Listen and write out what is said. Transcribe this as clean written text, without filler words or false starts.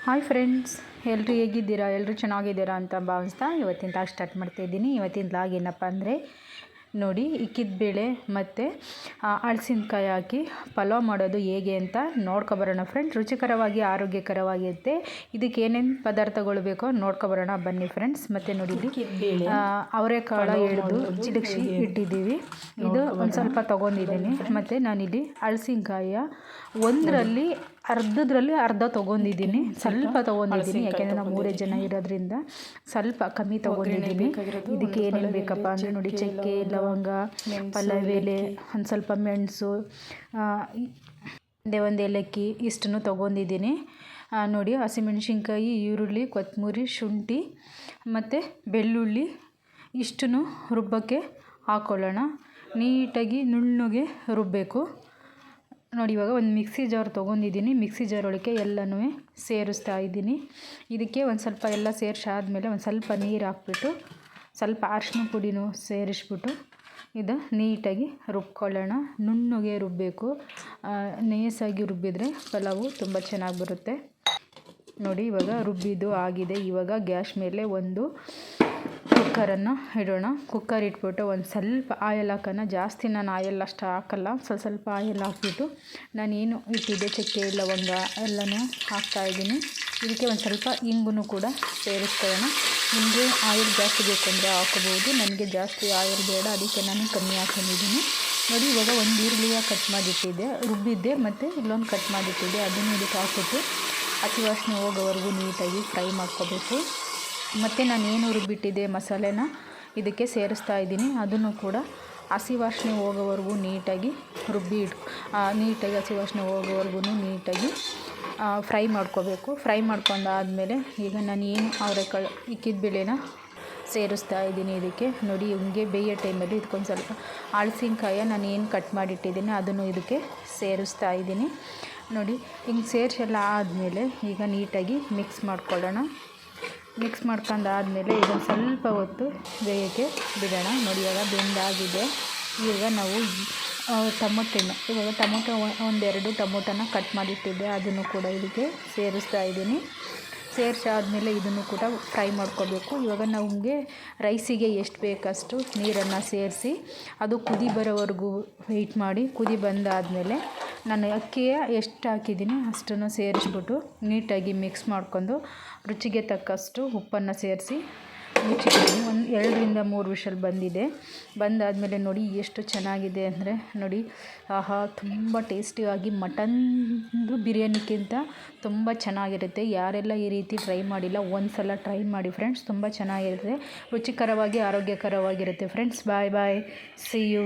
Hi friends, ಎಲ್ಲರೂ ಹೇಗಿದ್ದೀರಾ? ಎಲ್ಲರೂ ಚೆನ್ನಾಗಿದ್ದೀರಾ ಅಂತ ಭಾವಿಸ್ತಾ ಇವತ್ತಿನ ಲಾಗ್ ಸ್ಟಾರ್ಟ್ ಮಾಡ್ತಾಯಿದ್ದೀನಿ. ಇವತ್ತಿನ ಲಾಗ್ ಏನಪ್ಪ ಅಂದರೆ ನೋಡಿ, ಇಕ್ಕಿದ ಬೇಳೆ ಮತ್ತು ಹಲಸಿನಕಾಯಿ ಹಾಕಿ ಪಲಾವ್ ಮಾಡೋದು ಹೇಗೆ ಅಂತ ನೋಡ್ಕೊಬರೋಣ ಫ್ರೆಂಡ್ಸ್. ರುಚಿಕರವಾಗಿ ಆರೋಗ್ಯಕರವಾಗಿರುತ್ತೆ. ಇದಕ್ಕೆ ಏನೇನು ಪದಾರ್ಥಗಳು ಬೇಕೋ ನೋಡ್ಕೊಬರೋಣ ಬನ್ನಿ ಫ್ರೆಂಡ್ಸ್. ಮತ್ತು ನೋಡಿ, ಅವರೆಕಾಳು ಹಿಡಿದು ಚಿಟಕ್ಸಿ ಇಟ್ಟಿದ್ದೀವಿ. ಇದು ಒಂದು ಸ್ವಲ್ಪ ತೊಗೊಂಡಿದ್ದೀನಿ. ಮತ್ತು ನಾನಿಲ್ಲಿ ಹಲಸಿನಕಾಯಿಯ ಒಂದರಲ್ಲಿ ಅರ್ಧ ತೊಗೊಂಡಿದ್ದೀನಿ. ಸ್ವಲ್ಪ ತೊಗೊಂಡಿದ್ದೀನಿ, ಯಾಕೆಂದರೆ ನಾವು 3 ಜನ ಇರೋದ್ರಿಂದ ಸ್ವಲ್ಪ ಕಮ್ಮಿ ತೊಗೊಂಡಿದ್ದೀನಿ. ಇದಕ್ಕೆ ಏನೇನು ಬೇಕಪ್ಪ ಅಂದರೆ ನೋಡಿ, ಚಕ್ಕೆ, ಲವಂಗ, ಪಲಾವ್ ಎಲೆ, ಒಂದು ಸ್ವಲ್ಪ ಮೆಣಸು, ಒಂದು ಏಲಕ್ಕಿ ಇಷ್ಟನ್ನು ತೊಗೊಂಡಿದ್ದೀನಿ. ನೋಡಿ, ಹಸಿಮೆಣಸಿನ್ಕಾಯಿ, ಈರುಳ್ಳಿ, ಕೊತ್ತಂಬರಿ, ಶುಂಠಿ ಮತ್ತು ಬೆಳ್ಳುಳ್ಳಿ ಇಷ್ಟನ್ನು ರುಬ್ಬಕ್ಕೆ ಹಾಕ್ಕೊಳ್ಳೋಣ. ನೀಟಾಗಿ ನುಣ್ಣಗೆ ರುಬ್ಬಬೇಕು. ನೋಡಿ, ಇವಾಗ ಒಂದು ಮಿಕ್ಸಿ ಜಾರ್ ತೊಗೊಂಡಿದ್ದೀನಿ. ಮಿಕ್ಸಿ ಜಾರ್ ಒಳಗೆ ಎಲ್ಲನೂ ಸೇರಿಸ್ತಾ ಇದ್ದೀನಿ. ಇದಕ್ಕೆ ಒಂದು ಸ್ವಲ್ಪ ಎಲ್ಲ ಸೇರಿಸಾದ್ಮೇಲೆ ಒಂದು ಸ್ವಲ್ಪ ನೀರು ಹಾಕ್ಬಿಟ್ಟು ಸ್ವಲ್ಪ ಅರಿಶಿನ ಪುಡಿನೂ ಸೇರಿಸ್ಬಿಟ್ಟು ಇದು ನೀಟಾಗಿ ರುಬ್ಕೊಳ್ಳೋಣ. ನುಣ್ಣಗೆ ರುಬ್ಬಬೇಕು. ನೈಸಾಗಿ ರುಬ್ಬಿದರೆ ಪಲಾವು ತುಂಬ ಚೆನ್ನಾಗಿ ಬರುತ್ತೆ. ನೋಡಿ, ಇವಾಗ ರುಬ್ಬಿದ್ದು ಆಗಿದೆ. ಇವಾಗ ಗ್ಯಾಸ್ ಮೇಲೆ ಒಂದು ಕುಕ್ಕರನ್ನು ಇಡೋಣ. ಕುಕ್ಕರ್ ಇಟ್ಬಿಟ್ಟು ಒಂದು ಸ್ವಲ್ಪ ಆಯಿಲ್ ಹಾಕೋಣ. ಜಾಸ್ತಿ ನಾನು ಆಯಿಲ್ ಅಷ್ಟು ಹಾಕಲ್ಲ, ಸ್ವಲ್ಪ ಆಯಿಲ್ ಹಾಕ್ಬಿಟ್ಟು ನಾನೇನು ಇಟ್ಟಿದ್ದೆ ಚಕ್ಕೆ, ಲವಂಗ ಎಲ್ಲನೂ ಹಾಕ್ತಾಯಿದ್ದೀನಿ. ಇದಕ್ಕೆ ಒಂದು ಸ್ವಲ್ಪ ಇಂಗು ಕೂಡ ಸೇರಿಸ್ಕೊಳ್ಳೋಣ. ನಿಮಗೆ ಆಯಿಲ್ ಜಾಸ್ತಿ ಬೇಕಂದರೆ ಹಾಕೋಬೋದು. ನನಗೆ ಜಾಸ್ತಿ ಆಯಿಲ್ ಬೇಡ, ಅದಕ್ಕೆ ನಾನು ಕಮ್ಮಿ ಹಾಕೊಂಡಿದ್ದೀನಿ. ನೋಡಿ, ಇವಾಗ ಒಂದು ಈರುಳ್ಳಿಯ ಕಟ್ ಮಾಡಿಟ್ಟಿದ್ದೆ, ರುಬ್ಬಿದ್ದೆ, ಮತ್ತು ಇಲ್ಲೊಂದು ಕಟ್ ಮಾಡಿಟ್ಟಿದ್ದೆ. ಅದನ್ನು ಇದಕ್ಕೆ ಹಾಕ್ಬಿಟ್ಟು ಹಸಿ ವಾಸನೆ ಹೋಗೋವರೆಗೂ ನೀಟಾಗಿ ಫ್ರೈ ಮಾಡ್ಕೋಬೇಕು. ಮತ್ತು ನಾನೇನು ರುಬ್ಬಿಟ್ಟಿದ್ದೆ ಮಸಾಲೆನ ಇದಕ್ಕೆ ಸೇರಿಸ್ತಾ ಇದ್ದೀನಿ. ಅದನ್ನು ಕೂಡ ಹಸಿ ವಾಸನೆ ಹೋಗೋವರೆಗೂ ನೀಟಾಗಿ ನೀಟಾಗಿ ಹಸಿ ವಾಸನೆ ಹೋಗೋವರೆಗೂ ನೀಟಾಗಿ ಫ್ರೈ ಮಾಡ್ಕೋಬೇಕು. ಫ್ರೈ ಮಾಡ್ಕೊಂಡಾದಮೇಲೆ ಈಗ ನಾನು ಏನು ಅವರೆಕಾಳು ಇಕ್ಕಿದ ಬೇಳೆನ ಸೇರಿಸ್ತಾ ಇದ್ದೀನಿ ಇದಕ್ಕೆ. ನೋಡಿ, ಹಿಂಗೆ ಬೇಯೋ ಟೈಮಲ್ಲಿ ಇದಕ್ಕೊಂದು ಸ್ವಲ್ಪ ಹಲಸಿನಕಾಯಿ ನಾನು ಏನು ಕಟ್ ಮಾಡಿಟ್ಟಿದ್ದೀನಿ ಅದನ್ನು ಇದಕ್ಕೆ ಸೇರಿಸ್ತಾ ಇದ್ದೀನಿ. ನೋಡಿ, ಹಿಂಗೆ ಸೇರಿಸೆಲ್ಲ ಆದಮೇಲೆ ಈಗ ನೀಟಾಗಿ ಮಿಕ್ಸ್ ಮಾಡ್ಕೊಳ್ಳೋಣ. ಮಿಕ್ಸ್ ಮಾಡ್ಕೊಂಡಾದಮೇಲೆ ಇದನ್ನು ಸ್ವಲ್ಪ ಹೊತ್ತು ಬೇಯೋಕ್ಕೆ ಬಿಡೋಣ. ನೋಡಿ, ಇವಾಗ ಬೆಂದಾಗಿದೆ. ಈಗ ನಾವು ಟೊಮೊಟೊ ಒಂದೆರಡು ಟೊಮೊಟೊನ ಕಟ್ ಮಾಡಿಟ್ಟಿದ್ದೆ, ಅದನ್ನು ಕೂಡ ಇದಕ್ಕೆ ಸೇರಿಸ್ತಾ ಇದ್ದೀನಿ. ಸೇರಿಸಾದ್ಮೇಲೆ ಇದನ್ನು ಕೂಡ ಫ್ರೈ ಮಾಡ್ಕೋಬೇಕು. ಇವಾಗ ನಮಗೆ ರೈಸಿಗೆ ಎಷ್ಟು ಬೇಕಷ್ಟು ನೀರನ್ನು ಸೇರಿಸಿ ಅದು ಕುದಿ ಬರೋವರೆಗೂ ವೆಯ್ಟ್ ಮಾಡಿ. ಕುದಿ ಬಂದಾದಮೇಲೆ ನಾನು ಅಕ್ಕಿಯ ಎಷ್ಟು ಹಾಕಿದ್ದೀನಿ ಅಷ್ಟನ್ನು ಸೇರಿಸ್ಬಿಟ್ಟು ನೀಟಾಗಿ ಮಿಕ್ಸ್ ಮಾಡ್ಕೊಂಡು ರುಚಿಗೆ ತಕ್ಕಷ್ಟು ಉಪ್ಪನ್ನು ಸೇರಿಸಿ ಮುಚ್ಚಿದ್ದೀನಿ. 2ರಿಂದ 3 ವಿಷಲ್ ಬಂದಾದಮೇಲೆ ನೋಡಿ ಎಷ್ಟು ಚೆನ್ನಾಗಿದೆ ಅಂದರೆ ನೋಡಿ, ಆಹಾ, ತುಂಬ ಟೇಸ್ಟಿಯಾಗಿ ಮಟನ್ದು ಬಿರಿಯಾನಿಗಿಂತ ತುಂಬ ಚೆನ್ನಾಗಿರುತ್ತೆ. ಯಾರೆಲ್ಲ ಈ ರೀತಿ ಟ್ರೈ ಮಾಡಿಲ್ಲ ಒಂದು ಸಲ ಟ್ರೈ ಮಾಡಿ ಫ್ರೆಂಡ್ಸ್, ತುಂಬ ಚೆನ್ನಾಗಿರುತ್ತೆ. ರುಚಿಕರವಾಗಿ ಆರೋಗ್ಯಕರವಾಗಿರುತ್ತೆ friends. Bye bye, see you.